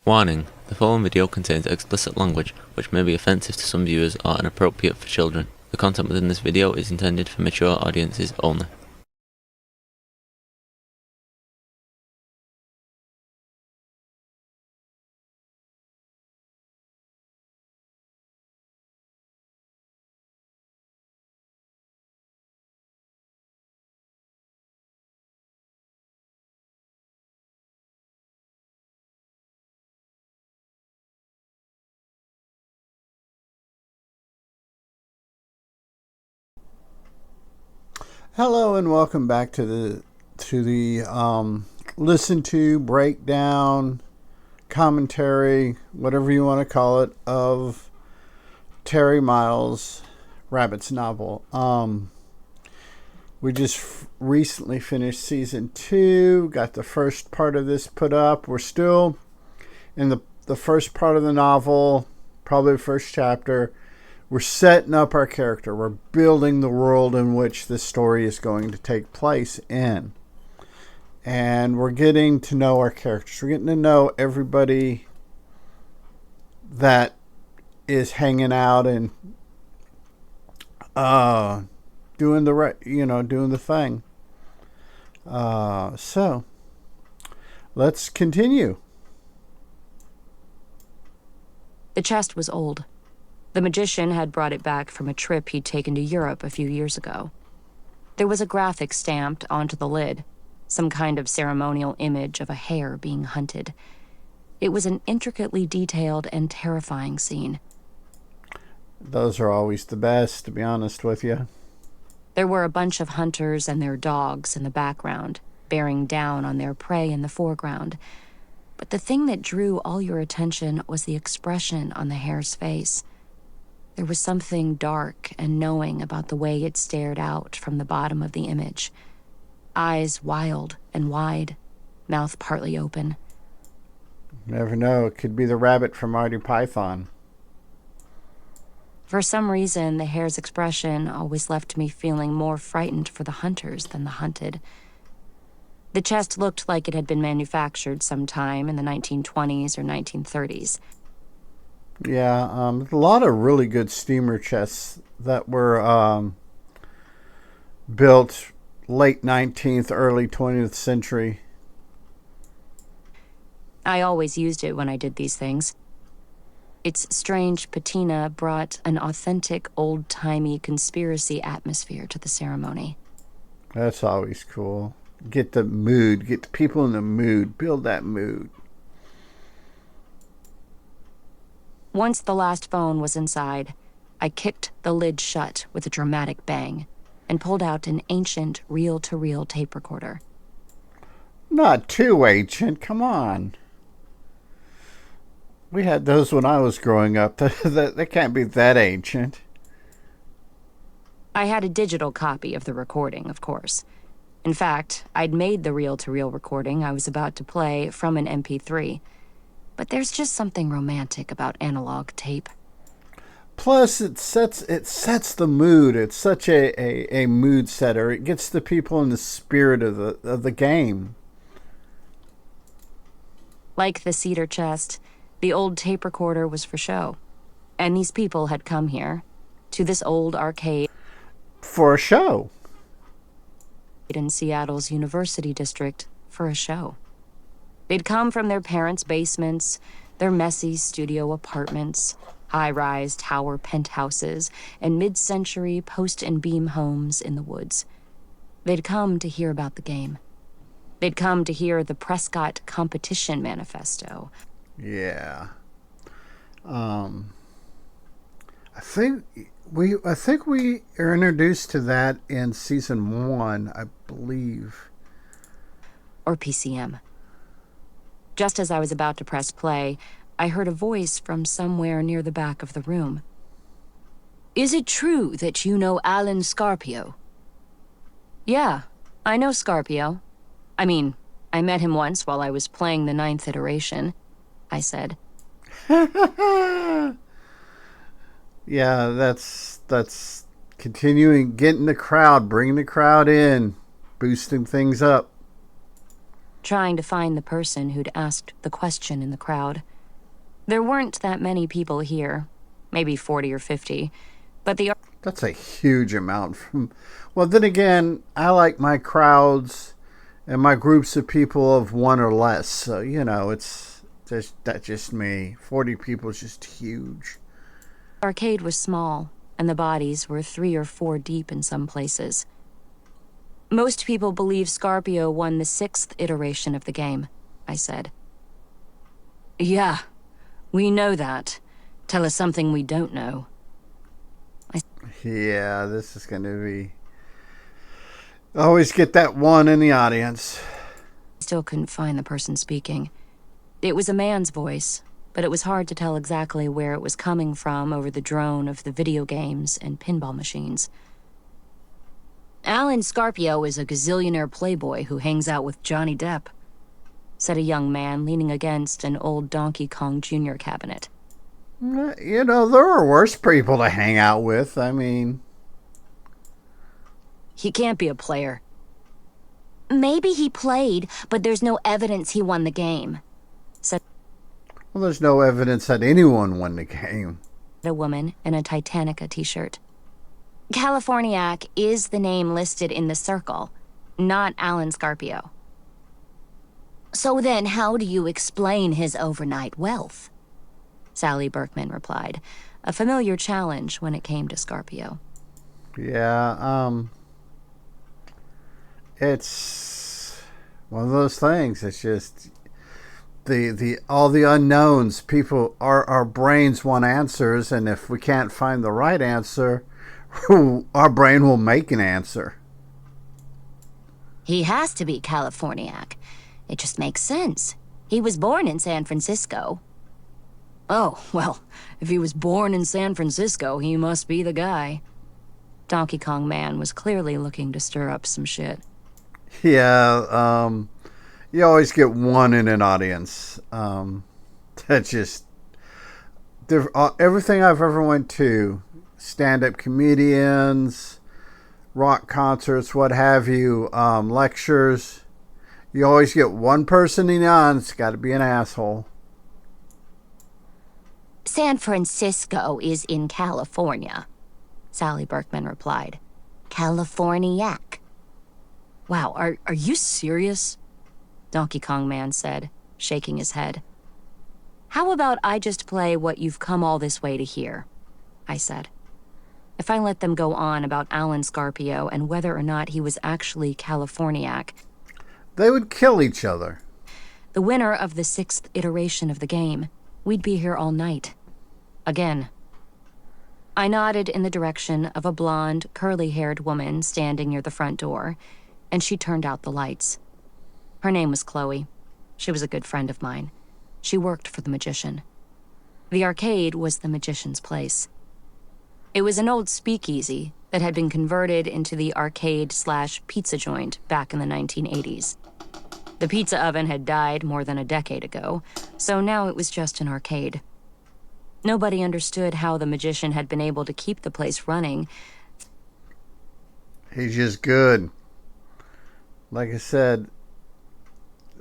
Warning: the following video contains explicit language which may be offensive to some viewers or inappropriate for children. The content within this video is intended for mature audiences only. Hello and welcome back to the listen to, breakdown, commentary, whatever you want to call it, of Terry Miles' Rabbit's novel. We just recently finished season 2, got the first part of this put up. We're still in the first part of the novel, probably the first chapter. We're setting up our character. We're building the world in which this story is going to take place in. And we're getting to know our characters. We're getting to know everybody that is hanging out and doing the thing. So let's continue. The chest was old. The magician had brought it back from a trip he'd taken to Europe a few years ago. There was a graphic stamped onto the lid, some kind of ceremonial image of a hare being hunted. It was an intricately detailed and terrifying scene. Those are always the best, to be honest with you. There were a bunch of hunters and their dogs in the background, bearing down on their prey in the foreground. But the thing that drew all your attention was the expression on the hare's face. There was something dark and knowing about the way it stared out from the bottom of the image. Eyes wild and wide, mouth partly open. Never know. It could be the rabbit from Monty Python. For some reason, the hare's expression always left me feeling more frightened for the hunters than the hunted. The chest looked like it had been manufactured sometime in the 1920s or 1930s. Yeah, a lot of really good steamer chests that were built late 19th, early 20th century. I always used it when I did these things. Its strange patina brought an authentic, old-timey conspiracy atmosphere to the ceremony. That's always cool. Get the mood, get the people in the mood, build that mood. Once the last phone was inside, I kicked the lid shut with a dramatic bang and pulled out an ancient reel-to-reel tape recorder. Not too ancient, come on. We had those when I was growing up. They can't be that ancient. I had a digital copy of the recording, of course. In fact, I'd made the reel-to-reel recording I was about to play from an MP3. But there's just something romantic about analog tape. Plus, it sets the mood. It's such a mood setter. It gets the people in the spirit of the game. Like the cedar chest, the old tape recorder was for show. And these people had come here, to this old arcade For a show. in Seattle's University District, for a show. They'd come from their parents' basements, their messy studio apartments, high-rise tower penthouses, and mid-century post and beam homes in the woods. They'd come to hear about the game. They'd come to hear the Prescott Competition Manifesto. Yeah. I think we are introduced to that in season 1, I believe. Or PCM. Just as I was about to press play, I heard a voice from somewhere near the back of the room. "Is it true that you know Alan Scarpio?" "Yeah, I know Scarpio. I mean, I met him once while I was playing the 9th iteration," I said. Yeah, that's continuing, getting the crowd, bringing the crowd in, boosting things up. Trying to find the person who'd asked the question in the crowd. There weren't that many people here, maybe 40 or 50, but That's a huge amount. Well, then again, I like my crowds and my groups of people of one or less. So, that's just me. 40 people is just huge. arcade was small, and the bodies were 3 or 4 deep in some places. Most people believe Scarpio won the 6th iteration of the game, I said. Yeah, we know that. Tell us something we don't know. Yeah, this is going to be... Always get that one in the audience. Still couldn't find the person speaking. It was a man's voice, but it was hard to tell exactly where it was coming from over the drone of the video games and pinball machines. Alan Scarpio is a gazillionaire playboy who hangs out with Johnny Depp, said a young man leaning against an old Donkey Kong Jr. cabinet. There are worse people to hang out with. I mean... He can't be a player. Maybe he played, but there's no evidence he won the game, said... Well, there's no evidence that anyone won the game. A woman in a Titanica t-shirt. Californiac is the name listed in the circle, not Alan Scarpio. So then how do you explain his overnight wealth? Sally Berkman replied, a familiar challenge when it came to Scarpio. Yeah, it's one of those things. It's just the all the unknowns. People, our brains want answers, and if we can't find the right answer, our brain will make an answer. He has to be Californiac. It just makes sense. He was born in San Francisco. Oh, well, if he was born in San Francisco, he must be the guy. Donkey Kong Man was clearly looking to stir up some shit. Yeah, you always get one in an audience. That's just... everything I've ever went to, stand-up comedians, rock concerts, what have you, lectures, you always get one person in the audience. It's got to be an asshole. San Francisco is in California, Sally Berkman replied. Californiac. Wow, are you serious? Donkey Kong Man said, shaking his head. How about I just play what you've come all this way to hear? I said. If I let them go on about Alan Scarpio and whether or not he was actually Californiac, they would kill each other. The winner of the 6th iteration of the game, we'd be here all night. Again. I nodded in the direction of a blonde, curly-haired woman standing near the front door, and she turned out the lights. Her name was Chloe. She was a good friend of mine. She worked for the magician. The arcade was the magician's place. It was an old speakeasy that had been converted into the arcade/pizza joint back in the 1980s. The pizza oven had died more than a decade ago, so now it was just an arcade. Nobody understood how the magician had been able to keep the place running. He's just good. Like I said,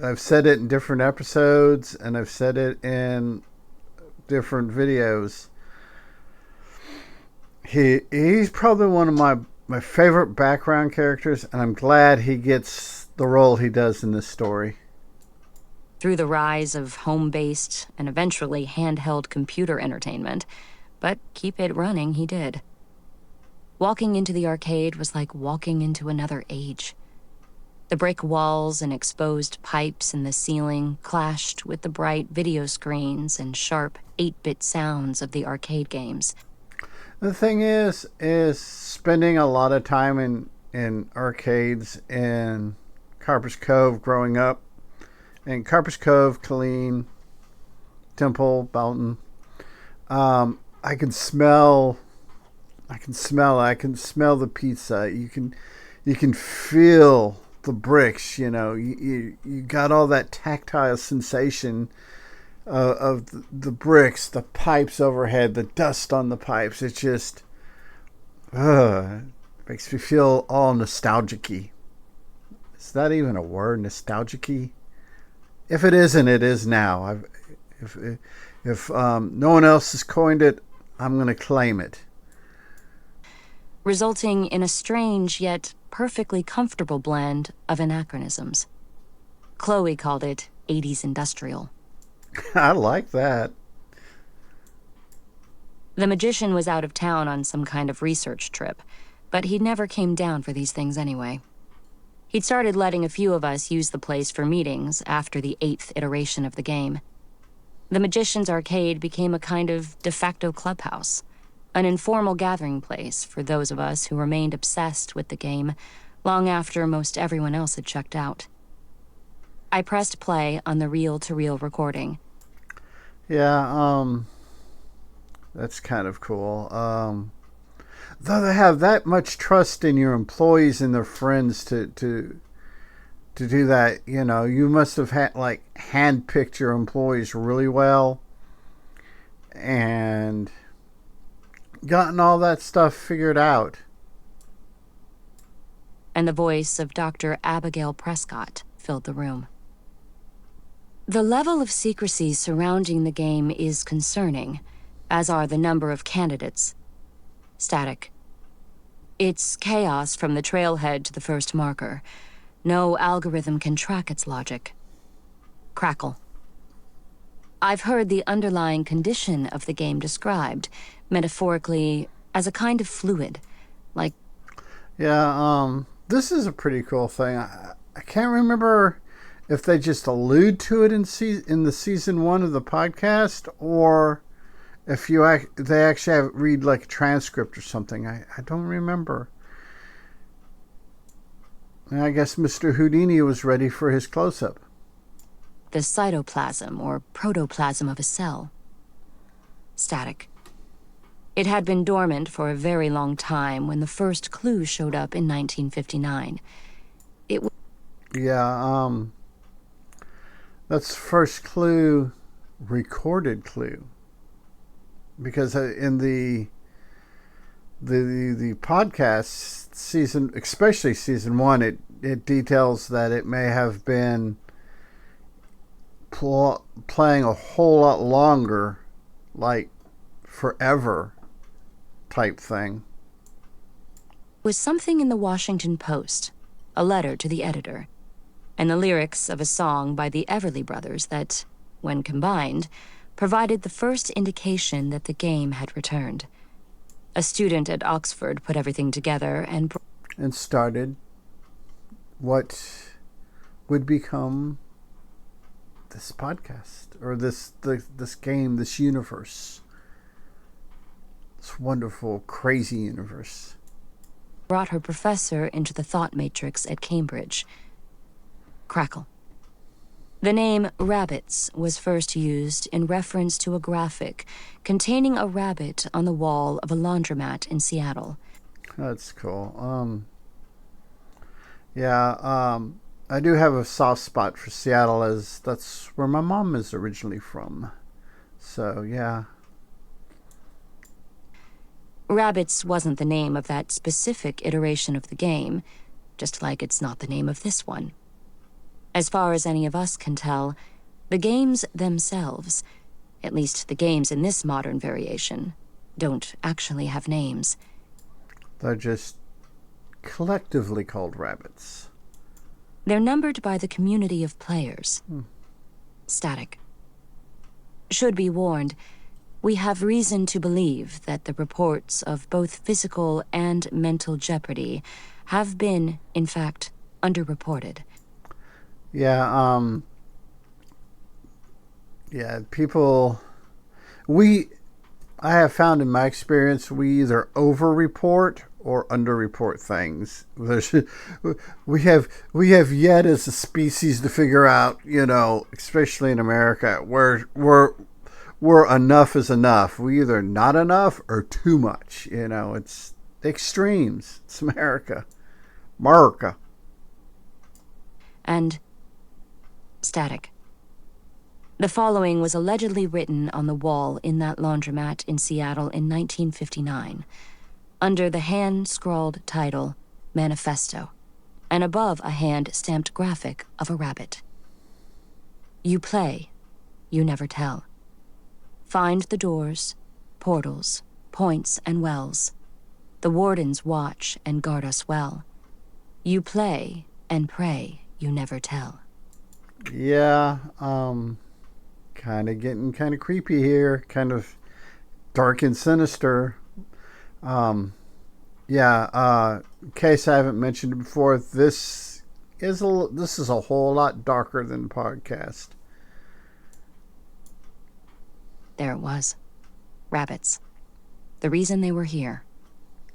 I've said it in different episodes, and I've said it in different videos. He's probably one of my favorite background characters, and I'm glad he gets the role he does in this story. Through the rise of home-based and eventually handheld computer entertainment, but keep it running he did. Walking into the arcade was like walking into another age. The brick walls and exposed pipes in the ceiling clashed with the bright video screens and sharp 8-bit sounds of the arcade games. The thing is spending a lot of time in arcades in Carper's Cove growing up. In Carper's Cove, Killeen, Temple, Belton. I can smell the pizza. You can feel the bricks, you got all that tactile sensation of the bricks, the pipes overhead, the dust on the pipes. It just makes me feel all nostalgic-y. Is that even a word, nostalgic-y? If it isn't, it is now. If no one else has coined it, I'm going to claim it. Resulting in a strange yet perfectly comfortable blend of anachronisms. Chloe called it 80s industrial. I like that. The magician was out of town on some kind of research trip, but he never came down for these things anyway. He'd started letting a few of us use the place for meetings after the 8th iteration of the game. The Magician's Arcade became a kind of de facto clubhouse, an informal gathering place for those of us who remained obsessed with the game long after most everyone else had checked out. I pressed play on the reel-to-reel recording. Yeah, that's kind of cool. Though they have that much trust in your employees and their friends to do that, you know, you must have had handpicked your employees really well and gotten all that stuff figured out. And the voice of Dr. Abigail Prescott filled the room. The level of secrecy surrounding the game is concerning, as are the number of candidates. Static. It's chaos from the trailhead to the first marker. No algorithm can track its logic. Crackle. I've heard the underlying condition of the game described, metaphorically, as a kind of fluid, like... Yeah, this is a pretty cool thing. I can't remember if they just allude to it in the season 1 of the podcast, or if they actually read like a transcript or something. I don't remember. And I guess Mr. Houdini was ready for his close-up. The cytoplasm or protoplasm of a cell. Static. It had been dormant for a very long time when the first clue showed up in 1959. That's first clue, recorded clue. Because in the podcast season, especially season 1, it details that it may have been playing a whole lot longer, like forever type thing. Was something in the Washington Post, a letter to the editor, and the lyrics of a song by the Everly Brothers that, when combined, provided the first indication that the game had returned. A student at Oxford put everything together and started what would become this podcast, or this game, this universe, this wonderful, crazy universe. Brought her professor into the thought matrix at Cambridge. Crackle. The name Rabbits was first used in reference to a graphic containing a rabbit on the wall of a laundromat in Seattle. That's cool. I do have a soft spot for Seattle, as that's where my mom is originally from. So, yeah. Rabbits wasn't the name of that specific iteration of the game, just like it's not the name of this one. As far as any of us can tell, the games themselves, at least the games in this modern variation, don't actually have names. They're just collectively called rabbits. They're numbered by the community of players. Static. Should be warned, we have reason to believe that the reports of both physical and mental jeopardy have been, in fact, underreported. Yeah, people, I have found in my experience, we either over-report or under-report things. We have yet as a species to figure out, you know, especially in America, where enough is enough. We either not enough or too much. You know, it's extremes. It's America. And static. The following was allegedly written on the wall in that laundromat in Seattle in 1959, under the hand-scrawled title, Manifesto, and above a hand-stamped graphic of a rabbit. You play, you never tell. Find the doors, portals, points, and wells. The wardens watch and guard us well. You play and pray, you never tell. Yeah, kind of getting kind of creepy here, kind of dark and sinister. In case I haven't mentioned it before, this is a whole lot darker than the podcast. There it was. Rabbits. The reason they were here.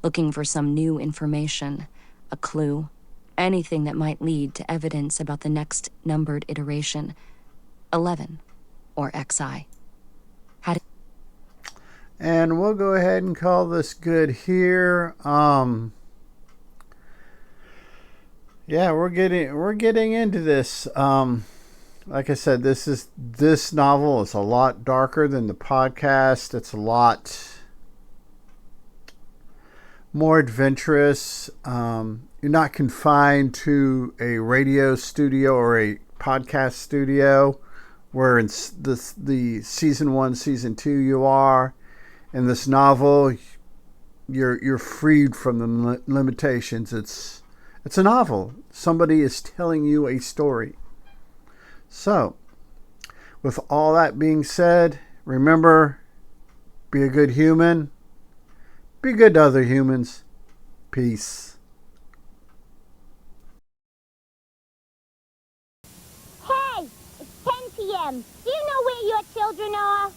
Looking for some new information, a clue, anything that might lead to evidence about the next numbered iteration, 11, or XI. And we'll go ahead and call this good here. We're getting into this. Like I said, this novel is a lot darker than the podcast. It's a lot more adventurous. You're not confined to a radio studio or a podcast studio, where in the season 1, season 2 you are. In this novel, you're freed from the limitations. It's a novel. Somebody is telling you a story. So, with all that being said, remember, be a good human. Be good to other humans. Peace. Hey, it's 10 p.m. Do you know where your children are?